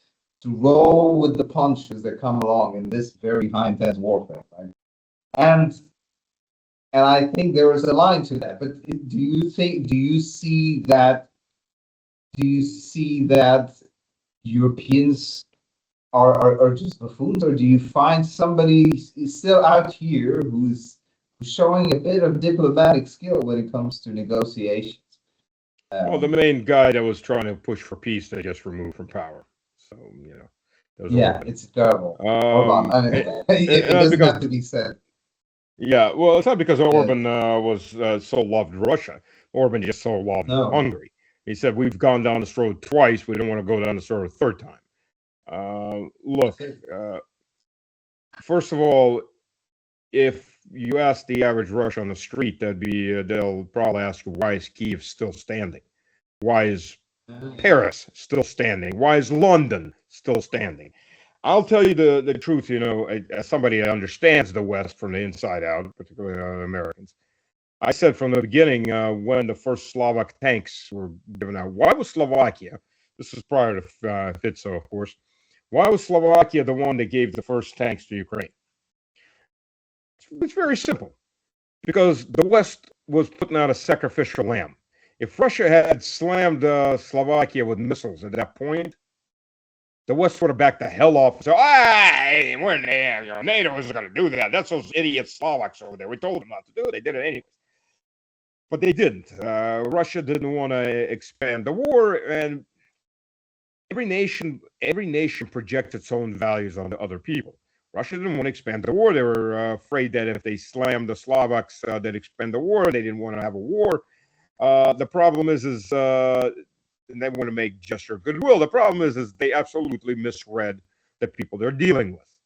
to roll with the punches that come along in this very high intense warfare, right? And and I think there is a line to that. But do you see that Europeans are just buffoons, or do you find somebody still out here who's showing a bit of diplomatic skill when it comes to negotiations? Well, the main guy that was trying to push for peace, they just removed from power. So, that was Yeah, Orban. it's terrible. Orban. I mean, it That's doesn't because, have to be said. yeah, well, it's not because Yeah. Orban was so loved Russia. Orban just so loved No. Hungary. He said, we've gone down this road twice. We don't want to go down this road a third time. Look, first of all, if you ask the average Russian on the street, they'll probably ask you, why is Kiev still standing? Why is Paris still standing? Why is London still standing? I'll tell you the truth, as somebody that understands the West from the inside out, particularly Americans. I said from the beginning, when the first Slovak tanks were given out, why was Slovakia, this is prior to Fico, of course, why was Slovakia the one that gave the first tanks to Ukraine? It's very simple. Because the West was putting out a sacrificial lamb. If Russia had slammed Slovakia with missiles at that point, the West would have backed the hell off. So, we're NATO isn't going to do that. That's those idiot Slovaks over there. We told them not to do it. They did it anyway. But they didn't. Russia didn't want to expand the war, and every nation projects its own values onto other people. Russia didn't want to expand the war. They were afraid that if they slammed the Slovaks, they'd expand the war. They didn't want to have a war. The problem is and they want to make gesture of goodwill. The problem is they absolutely misread the people they're dealing with.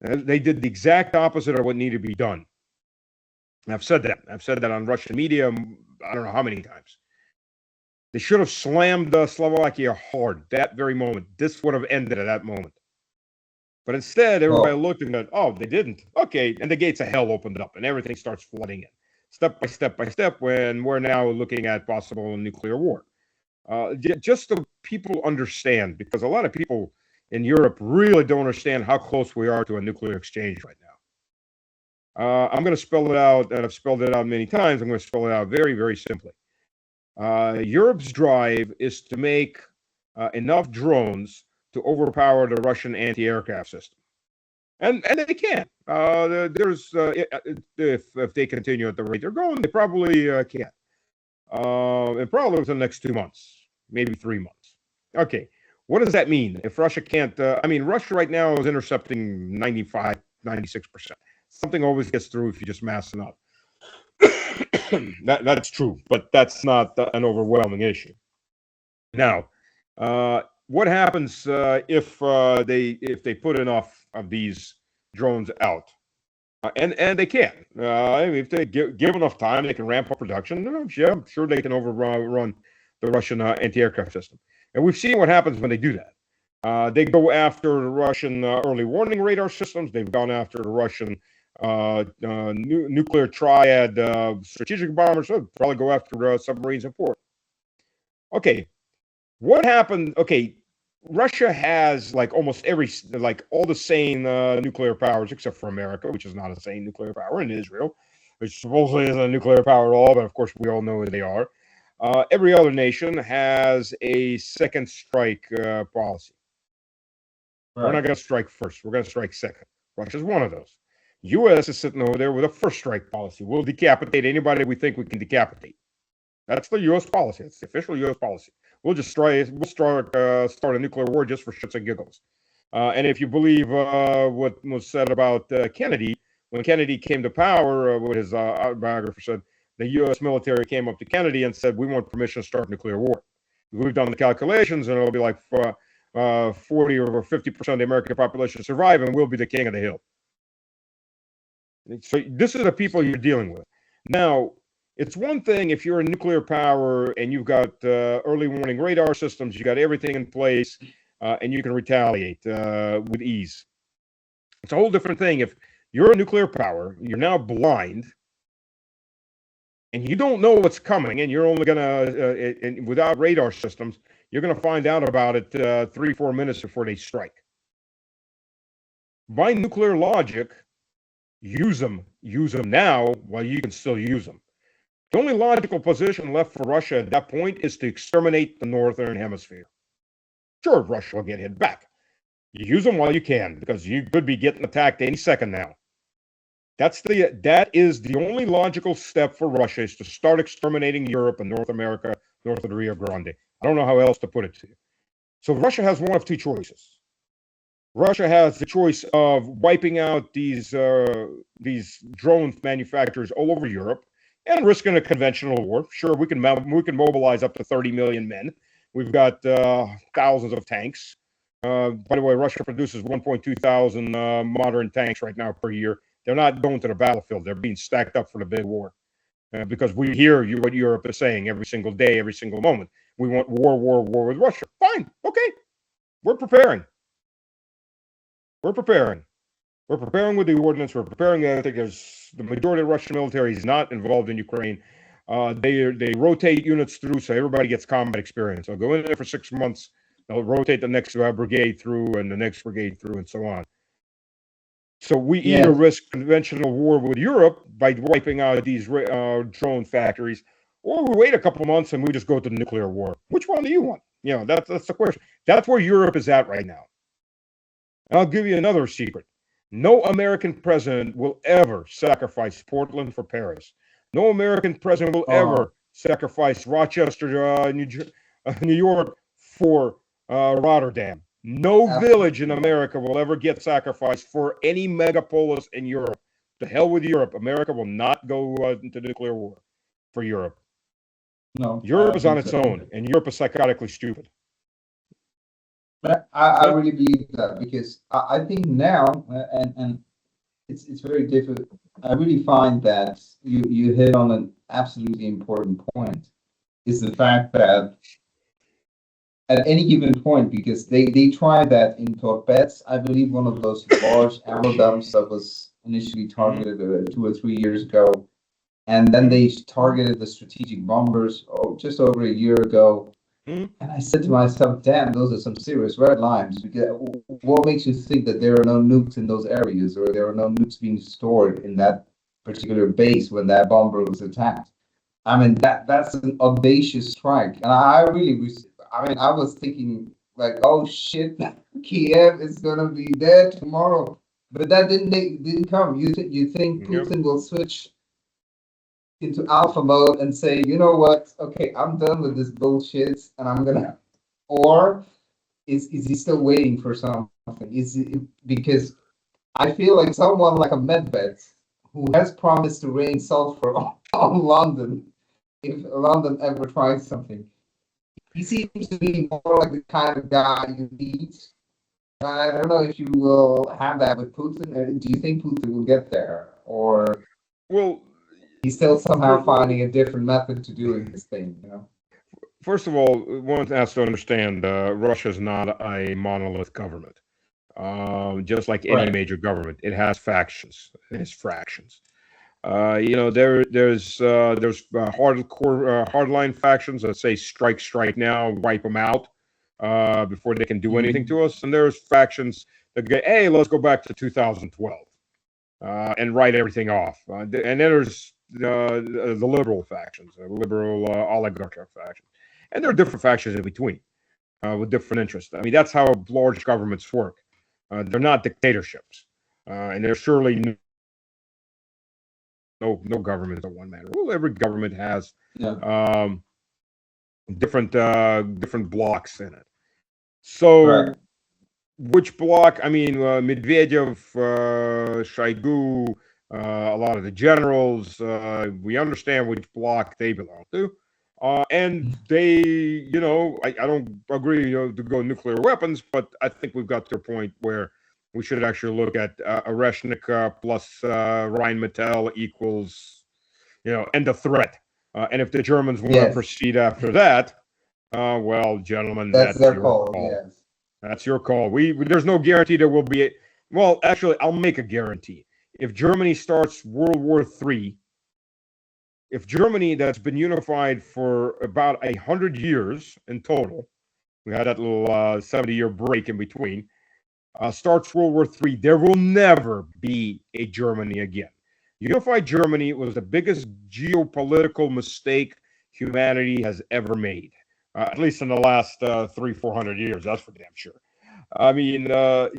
And they did the exact opposite of what needed to be done. And I've said that. I've said that on Russian media, I don't know how many times. They should have slammed Slovakia hard that very moment. This would have ended at that moment. But instead, everybody looked and went, oh, they didn't. Okay, and the gates of hell opened up, and everything starts flooding in. Step by step, when we're now looking at possible nuclear war. Just so people understand, because a lot of people in Europe really don't understand how close we are to a nuclear exchange right now. I'm going to spell it out, and I've spelled it out many times. I'm going to spell it out very, very simply. Europe's drive is to make enough drones to overpower the Russian anti-aircraft system, and they can. If they continue at the rate they're going, they probably can. And probably within the next 2 months, maybe 3 months. Okay, what does that mean? If Russia can't, Russia right now is intercepting 95, 96%. Something always gets through if you just mass enough. That's true, but that's not an overwhelming issue. Now, what happens if they put enough of these drones out? And they can. If they give enough time, they can ramp up production. Yeah, I'm sure they can overrun the Russian anti-aircraft system. And we've seen what happens when they do that. They go after the Russian early warning radar systems. They've gone after the Russian nuclear triad strategic bombers. They'll probably go after submarines and port. Okay, what happened? Okay, Russia has almost all the sane nuclear powers except for America, which is not a sane nuclear power, and Israel, which supposedly is a nuclear power at all, but of course we all know they are. Every other nation has a second strike policy. Right. We're not going to strike first. We're going to strike second. Russia's one of those. U.S. is sitting over there with a first strike policy. We'll decapitate anybody we think we can decapitate. That's the U.S. policy. It's the official U.S. policy. We'll start a nuclear war just for shits and giggles. And if you believe what was said about Kennedy, when Kennedy came to power, what his biographer said, the U.S. military came up to Kennedy and said, we want permission to start nuclear war. We've done the calculations, and it'll be like 40 or 50% of the American population survive, and we'll be the king of the hill. So this is the people you're dealing with. Now, it's one thing if you're a nuclear power and you've got early warning radar systems, you got everything in place, and you can retaliate with ease. It's a whole different thing if you're a nuclear power, you're now blind, and you don't know what's coming, and you're only gonna, without radar systems, you're gonna find out about it 3-4 minutes before they strike. By nuclear logic, use them now while you can still use them. The only logical position left for Russia at that point is to exterminate the northern hemisphere. Sure, Russia will get hit back. You use them while you can, because you could be getting attacked any second now. That is the only logical step for Russia, is to start exterminating Europe and North America, north of the Rio Grande. I don't know how else to put it to you. So Russia has one of two choices. Russia has the choice of wiping out these drone manufacturers all over Europe and risking a conventional war. Sure, we can mobilize up to 30 million men. We've got thousands of tanks. By the way, Russia produces 1.2 thousand modern tanks right now per year. They're not going to the battlefield. They're being stacked up for the big war. Because we hear what Europe is saying every single day, every single moment. We want war with Russia. Fine, okay. We're preparing. We're preparing with the ordnance. We're preparing everything. Because the majority of the Russian military is not involved in Ukraine. They rotate units through, so everybody gets combat experience. They'll go in there for 6 months. They'll rotate the next brigade through, and the next brigade through, and so on. So we either risk conventional war with Europe by wiping out these drone factories, or we wait a couple of months and we just go to nuclear war. Which one do you want? That's the question. That's where Europe is at right now. And I'll give you another secret. No American president will ever sacrifice Portland for Paris. No American president will ever sacrifice Rochester, New York for Rotterdam. No village in America will ever get sacrificed for any megapolis in Europe. To hell with Europe. America will not go into nuclear war for Europe. No. Europe is on its own, and Europe is psychotically stupid. But I really believe that, because I think now, and it's very difficult. I really find that you hit on an absolutely important point, is the fact that at any given point, because they tried that in Donbas, I believe, one of those large ammo dumps that was initially targeted 2 or 3 years ago, and then they targeted the strategic bombers just over a year ago. And I said to myself, damn, those are some serious red lines. Because what makes you think that there are no nukes in those areas, or there are no nukes being stored in that particular base when that bomber was attacked? I mean, that's an audacious strike. And I was thinking, like, oh shit, Kiev is gonna be dead tomorrow. But that didn't come. You think Putin will switch into alpha mode and say, you know what? Okay, I'm done with this bullshit, and I'm gonna. Or is he still waiting for something? Because I feel like someone like a Medved, who has promised to rain sulfur on London if London ever tries something. He seems to be more like the kind of guy you need. I don't know if you will have that with Putin. Do you think Putin will get there, or he's still somehow finding a different method to doing this thing? First of all, one has to understand Russia is not a monolith government. Just like any major government, it has factions. It has fractions. There's hardline factions that say strike now, wipe them out before they can do anything to us, and there's factions that go, hey, let's go back to 2012 and write everything off. And then there's the liberal factions, liberal oligarchic factions, and there are different factions in between with different interests. I mean, that's how large governments work. They're not dictatorships, and there's surely no government is a one man rule. Every government has different blocks in it. So which block? I mean, Medvedev, Shoigu, a lot of the generals. We understand which block they belong to, and they, I don't agree to go nuclear weapons, but I think we've got to a point where we should actually look at Oreshnik plus Rheinmetall equals end the threat. And if the Germans want to Yes, proceed after that, well, gentlemen, that's that's their your call. call. Yes. That's your call. There's no guarantee there will be. Well, actually, I'll make a guarantee. If Germany starts World War III, if Germany, that's been unified for about 100 years in total, we had that little 70-year break in between, starts World War III, there will never be a Germany again. Unified Germany was the biggest geopolitical mistake humanity has ever made, at least in the last 300-400 years. That's for damn sure. I mean,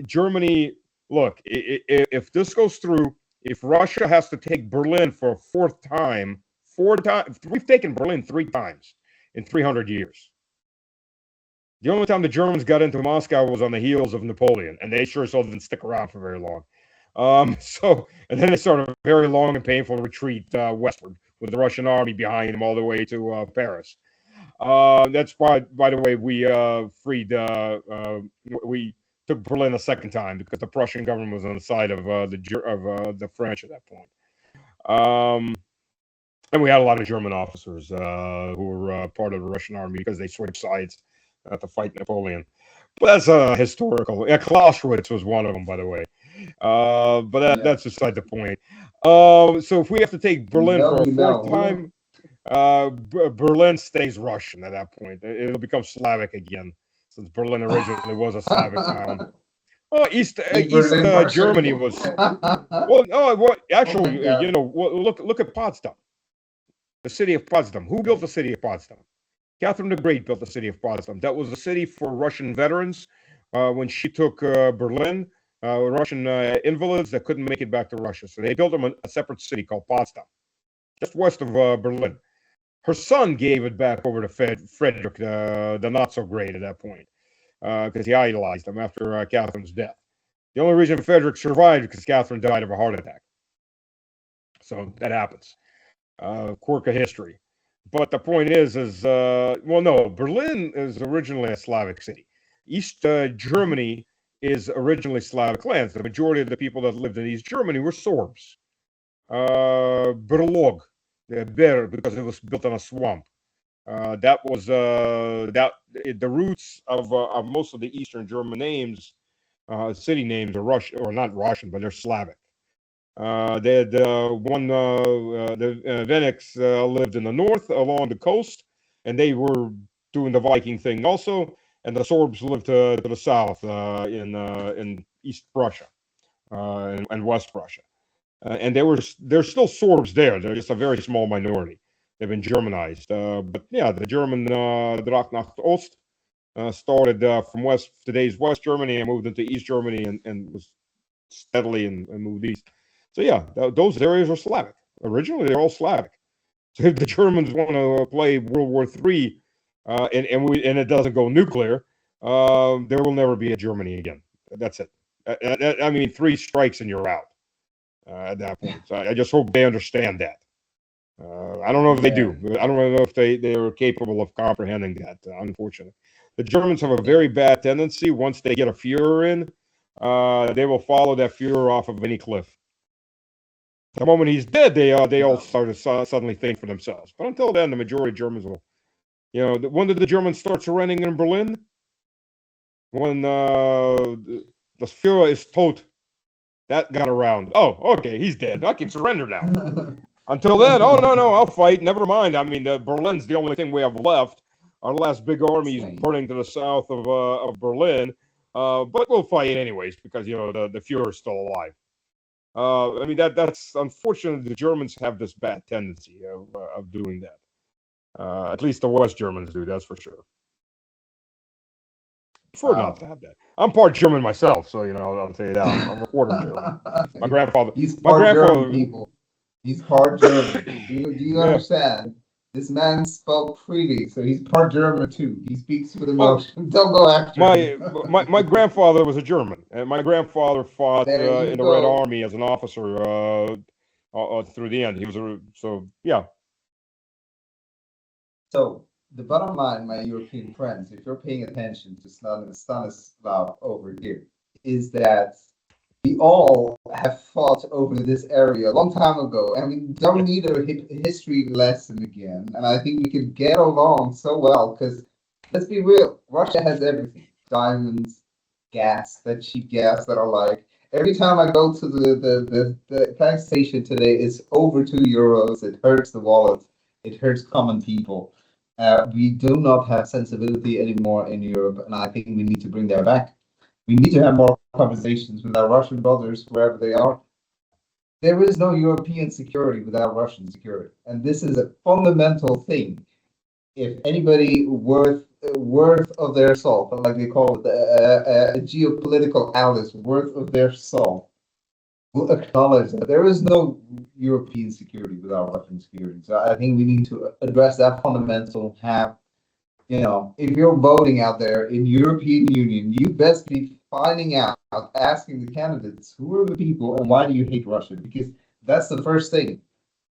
Germany. Look, if this goes through, if Russia has to take Berlin for a fourth time, we've taken Berlin 3 times in 300 years. The only time the Germans got into Moscow was on the heels of Napoleon, and they sure as hell didn't stick around for very long. And then they started a very long and painful retreat westward with the Russian army behind them all the way to Paris. That's why, by the way, we took Berlin a second time because the Prussian government was on the side of the French at that point. And we had a lot of German officers who were part of the Russian army because they switched sides to fight Napoleon. But that's historical. Yeah, Clausewitz was one of them, by the way. But that's beside the point. So if we have to take Berlin for a fourth time, Berlin stays Russian at that point. It'll become Slavic again, since Berlin originally was a Slavic town. Oh, East Germany was. Well, no, actually, look at Potsdam, the city of Potsdam. Who built the city of Potsdam? Catherine the Great built the city of Potsdam. That was a city for Russian veterans when she took Berlin. Russian invalids that couldn't make it back to Russia, so they built them a separate city called Potsdam, just west of Berlin. Her son gave it back over to Frederick, the not so great at that point, because he idolized him after Catherine's death. The only reason Frederick survived is because Catherine died of a heart attack. So that happens. Quirk of history. But the point is well, no, Berlin is originally a Slavic city. East Germany is originally Slavic lands. The majority of the people that lived in East Germany were Sorbs. Berlog, Ber, because it was built on a swamp. That was the roots of most of the Eastern German names, city names are Russian, or not Russian, but they're Slavic. They had the Veniks lived in the north along the coast, and they were doing the Viking thing also. And the Sorbs lived to the south in East Prussia and West Prussia. And there's still Sorbs there. They're just a very small minority. They've been Germanized. But yeah, the German Dracht nach Ost started from today's West Germany and moved into East Germany and was steadily and moved east. So yeah, those areas are Slavic. Originally, they're all Slavic. So if the Germans want to play World War III, and it doesn't go nuclear, there will never be a Germany again. That's it. I mean, 3 strikes and you're out at that point. So I just hope they understand that. I don't know if they do. I don't know if they are capable of comprehending that. Unfortunately, the Germans have a very bad tendency. Once they get a Führer in, they will follow that Führer off of any cliff. The moment he's dead, they all start to suddenly think for themselves. But until then, the majority of Germans will. When did the Germans start surrendering in Berlin? When the Führer is tot. That got around. Oh, okay, he's dead. I can surrender now. Until then, oh no, I'll fight. Never mind. I mean, Berlin's the only thing we have left. Our last big army is burning to the south of Berlin, but we'll fight anyways because the Führer is still alive. I mean that's unfortunate. The Germans have this bad tendency of doing that. At least the West Germans do. That's for sure. Prefer not to have that. I'm part German myself, so I'll tell you that. I'm a quarter German. My grandfather. He's part German, people. He's part German. Do you understand? This man spoke freely, so he's part German too. He speaks with emotion. Don't go after him. My grandfather was a German, and my grandfather fought in the Red Army as an officer through the end. He was yeah. So the bottom line, my European friends, if you're paying attention to Stanislav over here, is that we all have fought over this area a long time ago, and we don't need a history lesson again. And I think we can get along so well because let's be real, Russia has everything: diamonds, gas, that cheap gas that I like. Every time I go to the tank station today, it's over €2. It hurts the wallet. It hurts common people. We do not have sensibility anymore in Europe, and I think we need to bring that back. We need to have more conversations with our Russian brothers, wherever they are. There is no European security without Russian security, and this is a fundamental thing. If anybody worth of their salt, like they call it, a geopolitical analyst worth of their salt, will acknowledge that there is no European security without Russian security. So I think we need to address that fundamental. Have if you're voting out there in European Union, you best be finding out, asking the candidates who are the people and why do you hate Russia? Because that's the first thing.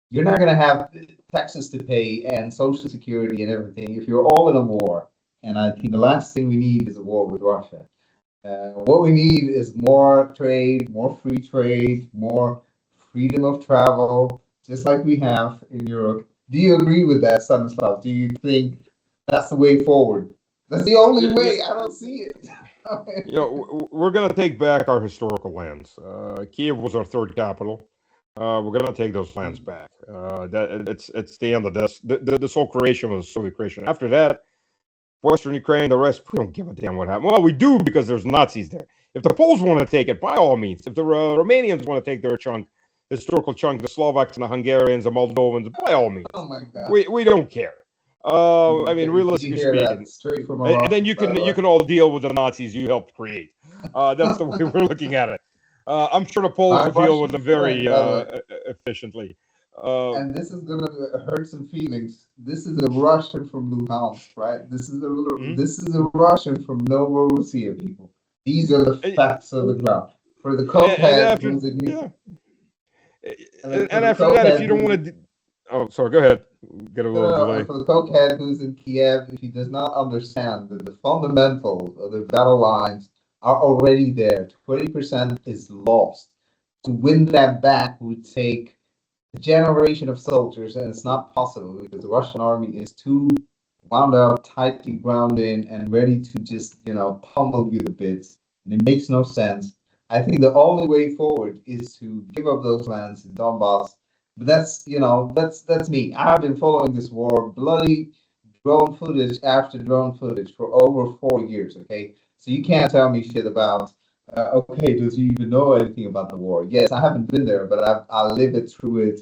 You're not going to have taxes to pay and social security and everything if you're all in a war. And I think the last thing we need is a war with Russia. What we need is more trade, more free trade, more freedom of travel, just like we have in Europe. Do you agree with that, Stanislav? Do you think that's the way forward? That's the only Yeah, way. I don't see it. we're going to take back our historical lands. Kiev was our third capital. We're going to take those lands back. That it's the end of this. This whole creation was Soviet creation. After that, Western Ukraine, the rest, we don't give a damn what happened. Well, we do because there's Nazis there. If the Poles want to take it, by all means. If the Romanians want to take their chunk, historical chunk, the Slovaks and the Hungarians, the Moldovans, by all means. Oh my God. We don't care. I mean, realistically speaking, straight from and then you can all deal with the Nazis you helped create. That's the way we're looking at it. I'm sure the Poles will deal with them very efficiently. And this is gonna hurt some feelings. This is a Russian from Lugansk, right? This is a Russian from Novorossiya, people. These are the facts of the ground. For the cokehead who's in and after that, if you don't want to, oh, sorry, go ahead. Get a little delay. For the cokehead who's in Kiev, if he does not understand that the fundamentals of the battle lines are already there, 20% is lost. To win that back would take a generation of soldiers, and it's not possible because the Russian army is too wound up, tightly ground in, and ready to just, pummel you to bits. And it makes no sense. I think the only way forward is to give up those lands in Donbas. But that's me. I've been following this war, bloody drone footage after drone footage for over 4 years. Okay, so you can't tell me shit about. Okay, does he even know anything about the war? Yes, I haven't been there, but I live it through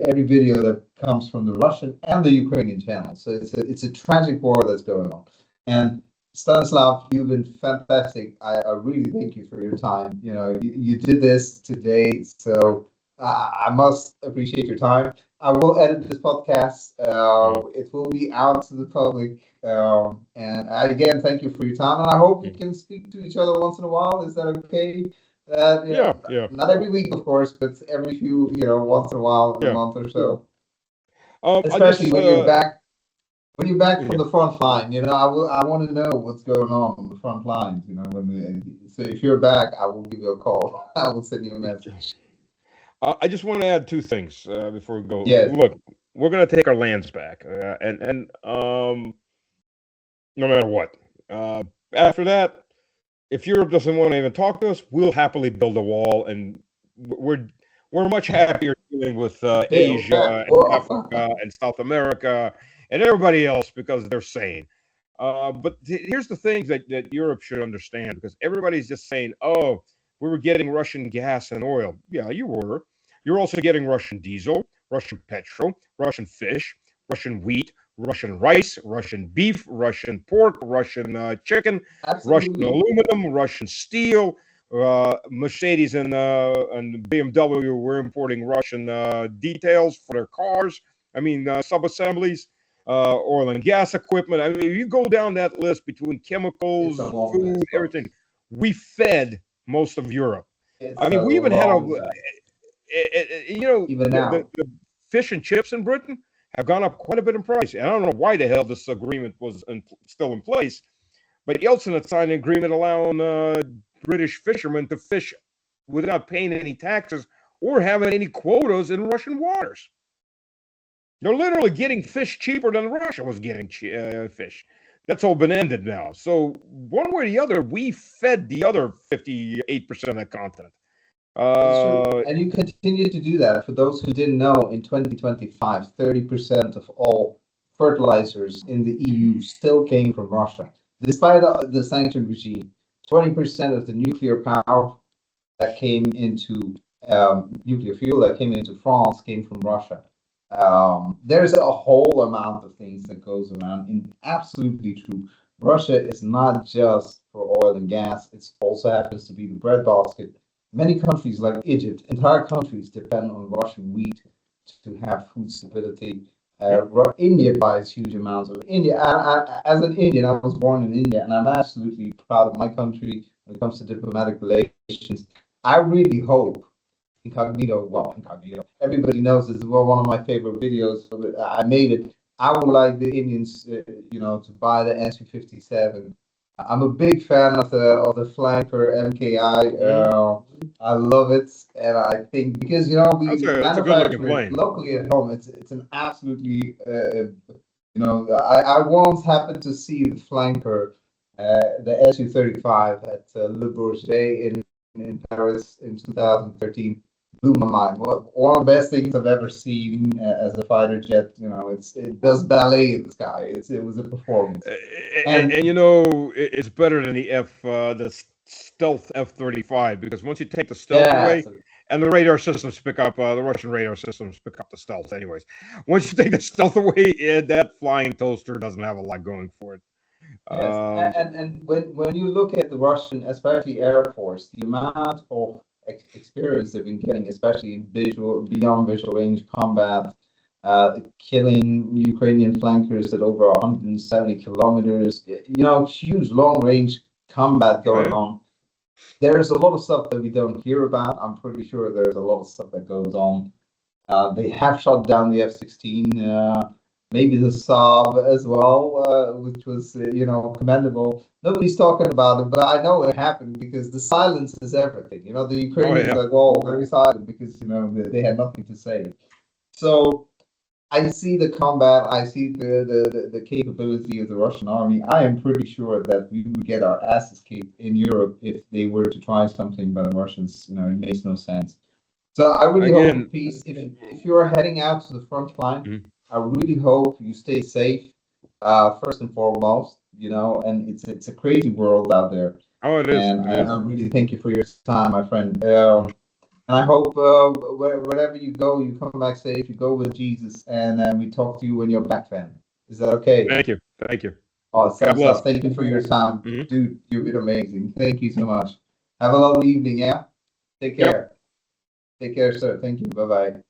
every video that comes from the Russian and the Ukrainian channel. So it's a tragic war that's going on. And Stanislav, you've been fantastic. I really thank you for your time. You did this today, so I must appreciate your time. I will edit this podcast. It will be out to the public. And again, thank you for your time. And I hope we can speak to each other once in a while. Is that okay? Yeah. Not every week, of course, but every few, once in a while, a month or so. Especially when you're back. When you're back from the front line, I want to know what's going on the front lines. So if you're back, I will give you a call. I will send you a message. I just want to add two things before we go. Yes. Look, we're going to take our lands back, and no matter what. After that, if Europe doesn't want to even talk to us, we'll happily build a wall, and we're much happier dealing with Asia and Africa and South America and everybody else because they're sane. But here's the things that Europe should understand, because everybody's just saying, oh, we were getting Russian gas and oil. Yeah, you were. You're also getting Russian diesel, Russian petrol, Russian fish, Russian wheat, Russian rice, Russian beef, Russian pork, Russian chicken, Absolutely. Russian aluminum, Russian steel. Mercedes and BMW were importing Russian details for their cars. I mean, sub-assemblies, oil and gas equipment. I mean, if you go down that list between chemicals, food, everything, we fed most of Europe. I mean, we even had even now, the fish and chips in Britain have gone up quite a bit in price. And I don't know why the hell this agreement was still in place, but Yeltsin had signed an agreement allowing British fishermen to fish without paying any taxes or having any quotas in Russian waters. They're literally getting fish cheaper than Russia was getting fish. That's all been ended now. So one way or the other, we fed the other 58% of that continent. It's true. And you continue to do that. For those who didn't know, in 2025, 30% of all fertilizers in the EU still came from Russia. Despite the sanction regime, 20% of the nuclear power that came into nuclear fuel that came into France came from Russia. There's a whole amount of things that goes around, and absolutely true. Russia is not just for oil and gas, it also happens to be the breadbasket. Many countries like Egypt, entire countries depend on Russian wheat to have food stability. India buys huge amounts of India. As an Indian, I was born in India, and I'm absolutely proud of my country when it comes to diplomatic relations. I really hope incognito. Everybody knows this is one of my favorite videos. So I made it. I would like the Indians, to buy the NC-57. I'm a big fan of the flanker MKI. I love it, and I think because we manufacture it locally at home. It's an absolutely I once happened to see the flanker, the Su-35 at Le Bourget in Paris in 2013. Blew my mind. One of the best things I've ever seen as a fighter jet. It does ballet in the sky. It was a performance. And it's better than the stealth F-35, because once you take the stealth away, and the radar systems pick up, the Russian radar systems pick up the stealth anyways. Once you take the stealth away, that flying toaster doesn't have a lot going for it. Yes. And when you look at the Russian, especially Air Force, the amount of experience they've been getting, especially in beyond visual range combat, killing Ukrainian flankers at over 170 kilometers, huge long range combat going on. There's a lot of stuff that we don't hear about. I'm pretty sure there's a lot of stuff that goes on. They have shot down the F-16, maybe the Saab as well, which was, commendable. Nobody's talking about it, but I know it happened because the silence is everything. The Ukrainians are all very silent because, they had nothing to say. So I see the combat. I see the capability of the Russian army. I am pretty sure that we would get our asses kicked in Europe if they were to try something by the Russians. It makes no sense. So I really hope for peace. If you are heading out to the front line, I really hope you stay safe, first and foremost, and it's a crazy world out there. Oh, it is. And I really thank you for your time, my friend. And I hope wherever you go, you come back safe, you go with Jesus, and we talk to you when you're back then. Is that okay? Thank you. Oh, Stanislav, thank you for your time. Dude, you've been amazing. Thank you so much. Have a lovely evening, yeah? Take care. Take care, sir. Thank you. Bye-bye.